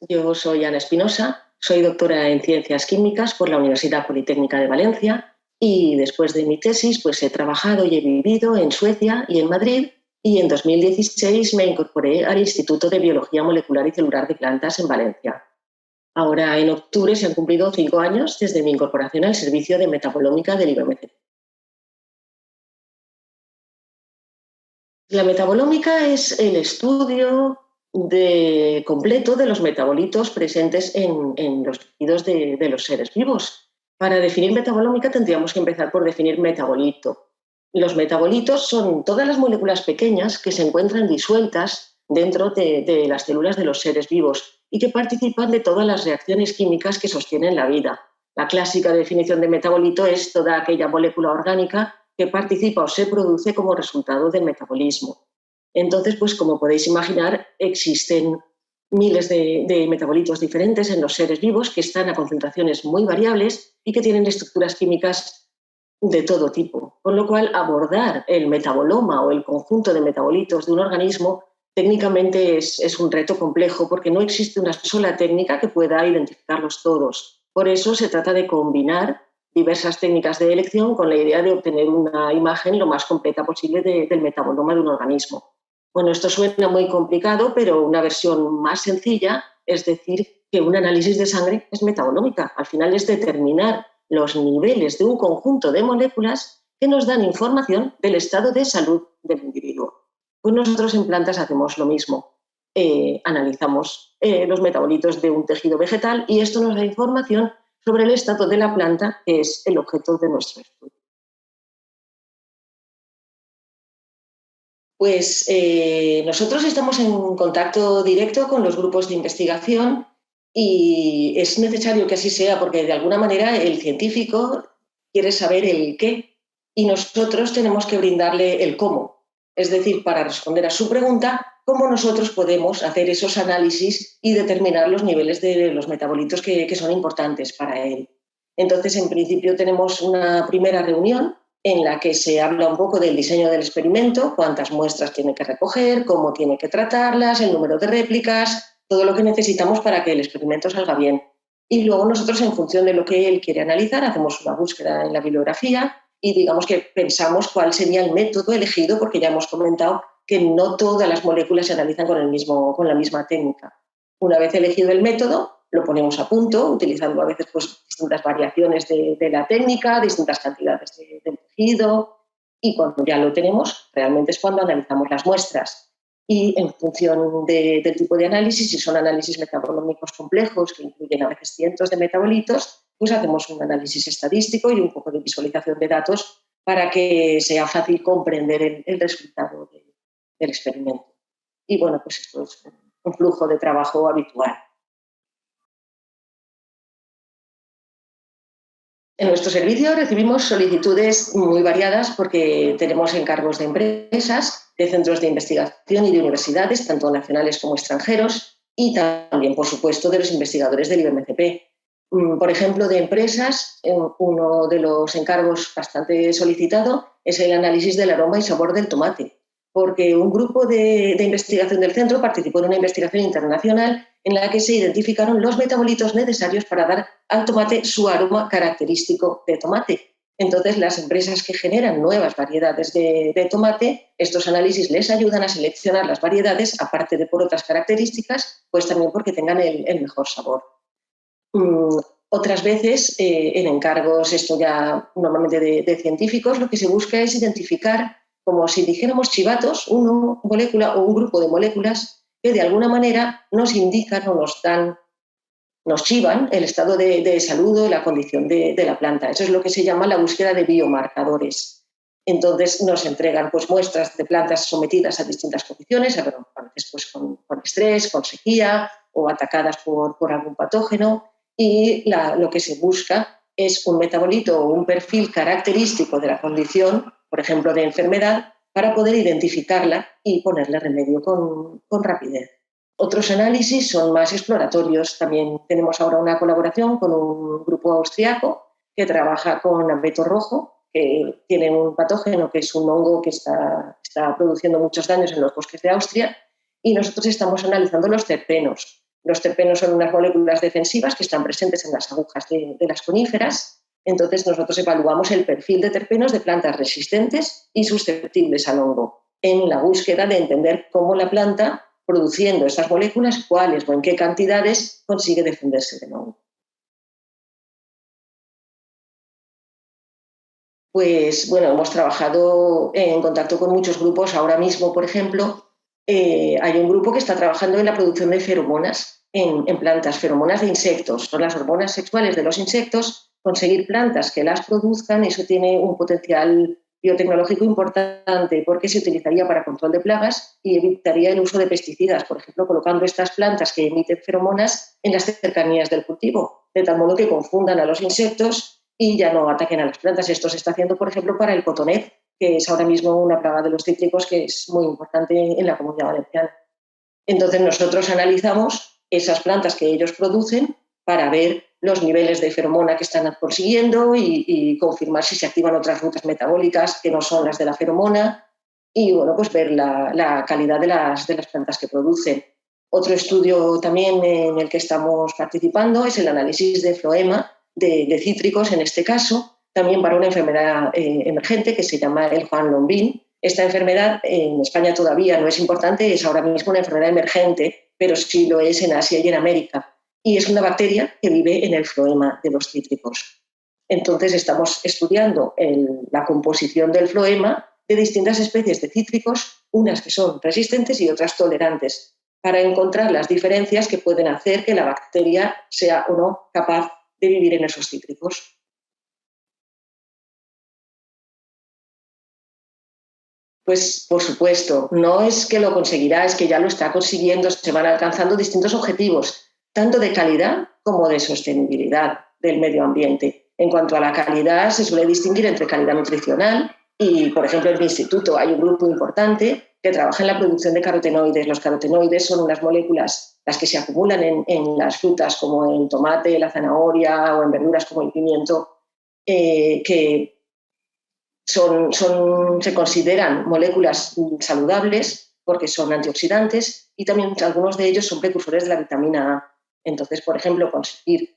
Yo soy Ana Espinosa, soy doctora en Ciencias Químicas por la Universidad Politécnica de Valencia y después de mi tesis pues he trabajado y he vivido en Suecia y en Madrid, y en 2016 me incorporé al Instituto de Biología Molecular y Celular de Plantas en Valencia. Ahora en octubre se han cumplido 5 años desde mi incorporación al servicio de metabolómica del IBMC. La metabolómica es el estudio completo de los metabolitos presentes en los tejidos de los seres vivos. Para definir metabolómica tendríamos que empezar por definir metabolito. Los metabolitos son todas las moléculas pequeñas que se encuentran disueltas dentro de las células de los seres vivos y que participan de todas las reacciones químicas que sostienen la vida. La clásica definición de metabolito es toda aquella molécula orgánica que participa o se produce como resultado del metabolismo. Entonces, pues como podéis imaginar, existen miles de metabolitos diferentes en los seres vivos que están a concentraciones muy variables y que tienen estructuras químicas de todo tipo. Con lo cual, abordar el metaboloma o el conjunto de metabolitos de un organismo técnicamente es un reto complejo porque no existe una sola técnica que pueda identificarlos todos. Por eso se trata de combinar diversas técnicas de elección con la idea de obtener una imagen lo más completa posible del metaboloma de un organismo. Bueno, esto suena muy complicado, pero una versión más sencilla es decir que un análisis de sangre es metabolómica. Al final es determinar los niveles de un conjunto de moléculas que nos dan información del estado de salud del individuo. Pues nosotros en plantas hacemos lo mismo. Analizamos los metabolitos de un tejido vegetal y esto nos da información sobre el estado de la planta, que es el objeto de nuestro estudio. Pues nosotros estamos en contacto directo con los grupos de investigación y es necesario que así sea porque de alguna manera el científico quiere saber el qué y nosotros tenemos que brindarle el cómo. Es decir, para responder a su pregunta, cómo nosotros podemos hacer esos análisis y determinar los niveles de los metabolitos que son importantes para él. Entonces, en principio tenemos una primera reunión en la que se habla un poco del diseño del experimento, cuántas muestras tiene que recoger, cómo tiene que tratarlas, el número de réplicas, todo lo que necesitamos para que el experimento salga bien. Y luego nosotros, en función de lo que él quiere analizar, hacemos una búsqueda en la bibliografía y digamos que pensamos cuál sería el método elegido, porque ya hemos comentado que no todas las moléculas se analizan con la misma técnica. Una vez elegido el método, lo ponemos a punto, utilizando a veces pues, distintas variaciones de la técnica, distintas cantidades del tejido, y cuando ya lo tenemos, realmente es cuando analizamos las muestras. Y en función del tipo de análisis, si son análisis metabolómicos complejos, que incluyen a veces cientos de metabolitos, pues hacemos un análisis estadístico y un poco de visualización de datos para que sea fácil comprender el resultado del experimento. Y bueno, pues esto es un flujo de trabajo habitual. En nuestro servicio recibimos solicitudes muy variadas porque tenemos encargos de empresas, de centros de investigación y de universidades, tanto nacionales como extranjeros, y también, por supuesto, de los investigadores del IBMCP. Por ejemplo, de empresas, uno de los encargos bastante solicitado es el análisis del aroma y sabor del tomate, porque un grupo de investigación del centro participó en una investigación internacional en la que se identificaron los metabolitos necesarios para dar al tomate su aroma característico de tomate. Entonces, las empresas que generan nuevas variedades de tomate, estos análisis les ayudan a seleccionar las variedades, aparte de por otras características, pues también porque tengan el mejor sabor. Otras veces, en encargos, esto ya normalmente de científicos, lo que se busca es identificar, como si dijéramos chivatos, una molécula o un grupo de moléculas que de alguna manera nos indican o nos chivan el estado de salud o la condición de la planta. Eso es lo que se llama la búsqueda de biomarcadores. Entonces nos entregan pues, muestras de plantas sometidas a distintas condiciones, a veces pues, con estrés, con sequía o atacadas por algún patógeno, y lo que se busca es un metabolito o un perfil característico de la condición, por ejemplo, de enfermedad, para poder identificarla y ponerle remedio con rapidez. Otros análisis son más exploratorios. También tenemos ahora una colaboración con un grupo austriaco que trabaja con abeto rojo, que tiene un patógeno que es un hongo que está produciendo muchos daños en los bosques de Austria, y nosotros estamos analizando los terpenos. Los terpenos son unas moléculas defensivas que están presentes en las agujas de las coníferas. Entonces, nosotros evaluamos el perfil de terpenos de plantas resistentes y susceptibles al hongo, en la búsqueda de entender cómo la planta, produciendo estas moléculas, cuáles o en qué cantidades consigue defenderse del hongo. Pues bueno, hemos trabajado en contacto con muchos grupos. Ahora mismo, por ejemplo, hay un grupo que está trabajando en la producción de feromonas en plantas, feromonas de insectos. Son las hormonas sexuales de los insectos. Conseguir plantas que las produzcan, eso tiene un potencial biotecnológico importante porque se utilizaría para control de plagas y evitaría el uso de pesticidas, por ejemplo, colocando estas plantas que emiten feromonas en las cercanías del cultivo, de tal modo que confundan a los insectos y ya no ataquen a las plantas. Esto se está haciendo, por ejemplo, para el cotonet, que es ahora mismo una plaga de los cítricos que es muy importante en la Comunidad Valenciana. Entonces nosotros analizamos esas plantas que ellos producen para ver los niveles de feromona que están consiguiendo y confirmar si se activan otras rutas metabólicas que no son las de la feromona y bueno, pues ver la calidad de las plantas que producen. Otro estudio también en el que estamos participando es el análisis de floema de cítricos, en este caso, también para una enfermedad emergente que se llama el Juan Lombín. Esta enfermedad en España todavía no es importante, es ahora mismo una enfermedad emergente, pero sí lo es en Asia y en América. Y es una bacteria que vive en el floema de los cítricos. Entonces estamos estudiando la composición del floema de distintas especies de cítricos, unas que son resistentes y otras tolerantes, para encontrar las diferencias que pueden hacer que la bacteria sea o no capaz de vivir en esos cítricos. Pues por supuesto, no es que lo conseguirá, es que ya lo está consiguiendo, se van alcanzando distintos objetivos, tanto de calidad como de sostenibilidad del medio ambiente. En cuanto a la calidad, se suele distinguir entre calidad nutricional y, por ejemplo, en mi instituto hay un grupo importante que trabaja en la producción de carotenoides. Los carotenoides son unas moléculas, las que se acumulan en las frutas, como en tomate, la zanahoria o en verduras como el pimiento, que se consideran moléculas saludables porque son antioxidantes y también algunos de ellos son precursores de la vitamina A. Entonces, por ejemplo, conseguir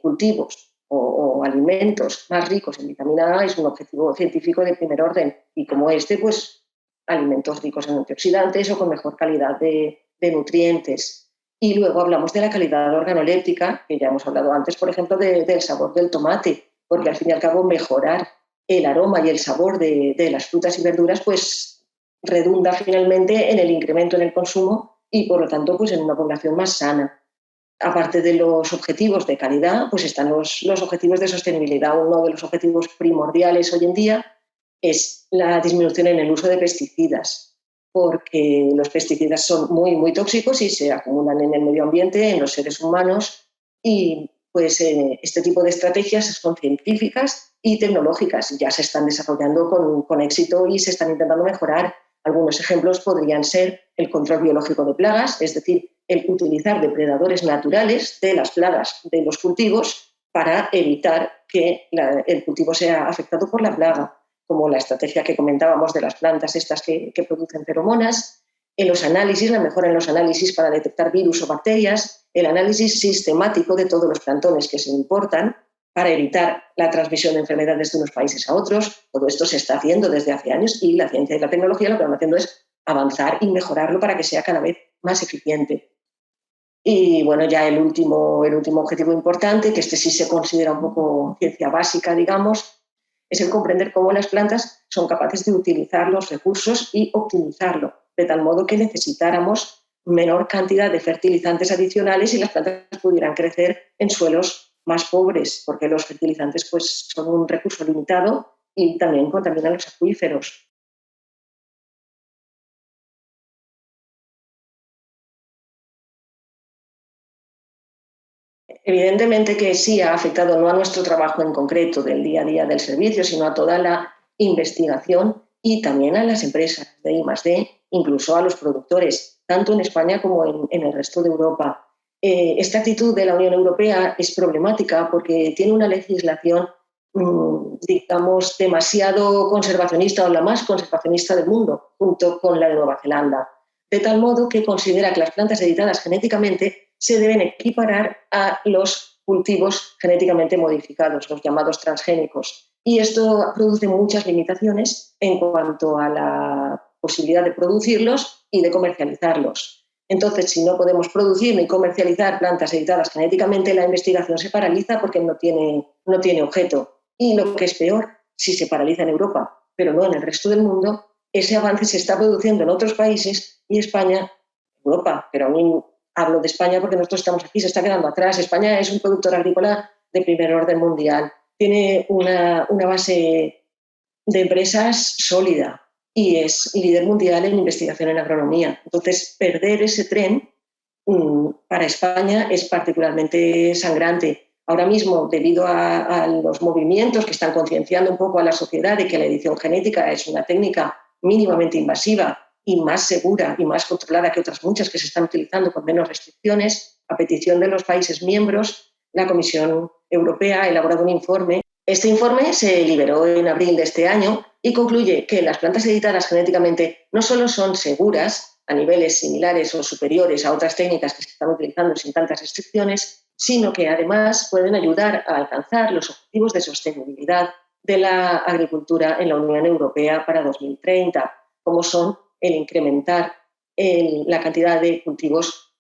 cultivos o alimentos más ricos en vitamina A es un objetivo científico de primer orden y como este, pues alimentos ricos en antioxidantes o con mejor calidad de nutrientes. Y luego hablamos de la calidad organoléptica, que ya hemos hablado antes, por ejemplo, del sabor del tomate, porque al fin y al cabo mejorar el aroma y el sabor de las frutas y verduras, pues redunda finalmente en el incremento en el consumo y, por lo tanto, pues en una población más sana. Aparte de los objetivos de calidad, pues están los objetivos de sostenibilidad. Uno de los objetivos primordiales hoy en día es la disminución en el uso de pesticidas, porque los pesticidas son muy, muy tóxicos y se acumulan en el medio ambiente, en los seres humanos, y pues este tipo de estrategias son científicas y tecnológicas. Ya se están desarrollando con éxito y se están intentando mejorar. Algunos ejemplos podrían ser el control biológico de plagas, es decir, el utilizar depredadores naturales de las plagas de los cultivos para evitar que el cultivo sea afectado por la plaga, como la estrategia que comentábamos de las plantas estas que producen feromonas, en los análisis, la mejora en los análisis para detectar virus o bacterias, el análisis sistemático de todos los plantones que se importan para evitar la transmisión de enfermedades de unos países a otros. Todo esto se está haciendo desde hace años y la ciencia y la tecnología lo que van haciendo es avanzar y mejorarlo para que sea cada vez más eficiente. Y bueno, ya el último objetivo importante, que este sí se considera un poco ciencia básica, digamos, es el comprender cómo las plantas son capaces de utilizar los recursos y optimizarlo, de tal modo que necesitáramos menor cantidad de fertilizantes adicionales y las plantas pudieran crecer en suelos más pobres, porque los fertilizantes pues, son un recurso limitado y también contaminan los acuíferos. Evidentemente que sí ha afectado no a nuestro trabajo en concreto del día a día del servicio, sino a toda la investigación y también a las empresas de I+D, incluso a los productores, tanto en España como en el resto de Europa. Esta actitud de la Unión Europea es problemática porque tiene una legislación, digamos, demasiado conservacionista o la más conservacionista del mundo, junto con la de Nueva Zelanda, de tal modo que considera que las plantas editadas genéticamente se deben equiparar a los cultivos genéticamente modificados, los llamados transgénicos. Y esto produce muchas limitaciones en cuanto a la posibilidad de producirlos y de comercializarlos. Entonces, si no podemos producir ni comercializar plantas editadas genéticamente, la investigación se paraliza porque no tiene objeto. Y lo que es peor, si se paraliza en Europa, pero no en el resto del mundo, ese avance se está produciendo en otros países y España, Europa, pero a mí hablo de España porque nosotros estamos aquí, se está quedando atrás. España es un productor agrícola de primer orden mundial, tiene una base de empresas sólida y es líder mundial en investigación en agronomía. Entonces, perder ese tren para España es particularmente sangrante. Ahora mismo, debido a los movimientos que están concienciando un poco a la sociedad de que la edición genética es una técnica mínimamente invasiva y más segura y más controlada que otras muchas que se están utilizando con menos restricciones, a petición de los países miembros, la Comisión Europea ha elaborado un informe. Este informe se liberó en abril de este año y concluye que las plantas editadas genéticamente no solo son seguras a niveles similares o superiores a otras técnicas que se están utilizando sin tantas restricciones, sino que además pueden ayudar a alcanzar los objetivos de sostenibilidad de la agricultura en la Unión Europea para 2030, como son el incrementar la cantidad de cultivos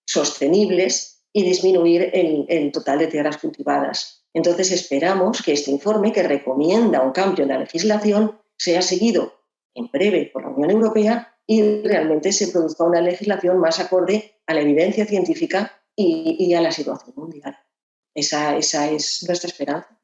sostenibles y disminuir el total de tierras cultivadas. Entonces esperamos que este informe, que recomienda un cambio en la legislación, sea seguido en breve por la Unión Europea y realmente se produzca una legislación más acorde a la evidencia científica y a la situación mundial. Esa es nuestra esperanza.